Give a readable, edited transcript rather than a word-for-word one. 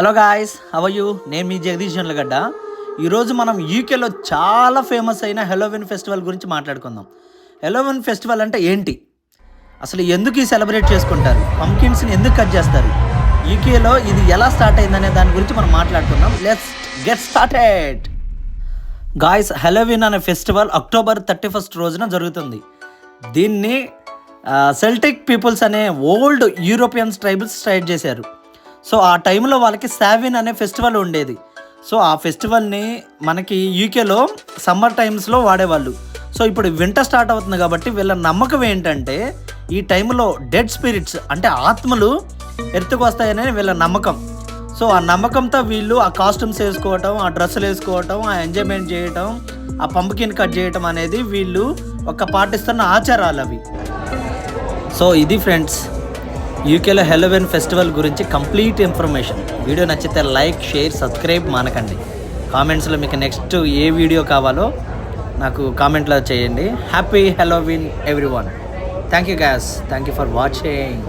Hello guys, how are you? నేను మీ జగదీష్ జొన్నలగడ్డ. ఈరోజు మనం యూకేలో చాలా ఫేమస్ అయిన హెలోవిన్ ఫెస్టివల్ గురించి మాట్లాడుకుందాం. హెలోవిన్ ఫెస్టివల్ అంటే ఏంటి, అసలు ఎందుకు ఈ సెలబ్రేట్ చేసుకుంటారు, పంకిన్స్ని ఎందుకు కట్ చేస్తారు, యూకేలో ఇది ఎలా స్టార్ట్ అయిందనే దాని గురించి మనం మాట్లాడుకుందాం. Let's get started. Guys, Halloween అనే ఫెస్టివల్ అక్టోబర్ 31 రోజున జరుగుతుంది. దీన్ని సెల్టిక్ పీపుల్స్ అనే ఓల్డ్ యూరోపియన్స్ ట్రైబల్స్ స్టార్ట్ చేశారు. సో ఆ టైంలో వాళ్ళకి సావిన్ అనే ఫెస్టివల్ ఉండేది. సో ఆ ఫెస్టివల్ని మనకి యూకేలో సమ్మర్ టైమ్స్లో వాడేవాళ్ళు. సో ఇప్పుడు వింటర్ స్టార్ట్ అవుతుంది కాబట్టి వీళ్ళ నమ్మకం ఏంటంటే ఈ టైంలో డెడ్ స్పిరిట్స్ అంటే ఆత్మలు ఎత్తుకు వస్తాయని వీళ్ళ నమ్మకం. సో ఆ నమ్మకంతో వీళ్ళు ఆ కాస్ట్యూమ్స్ వేసుకోవటం, ఆ డ్రెస్సులు వేసుకోవటం, ఆ ఎంజాయ్మెంట్ చేయటం, ఆ పంపుకిన్ కట్ చేయటం అనేది వీళ్ళు ఒక పాటిస్తున్న ఆచారాలు అవి. సో ఇది ఫ్రెండ్స్, యూకేలో హెలోవిన్ ఫెస్టివల్ గురించి కంప్లీట్ ఇన్ఫర్మేషన్. వీడియో నచ్చితే లైక్, షేర్, సబ్స్క్రైబ్ మానకండి. కామెంట్స్లో మీకు నెక్స్ట్ ఏ వీడియో కావాలో నాకు కామెంట్లో చేయండి. Happy Halloween everyone. Thank you guys, thank you for watching.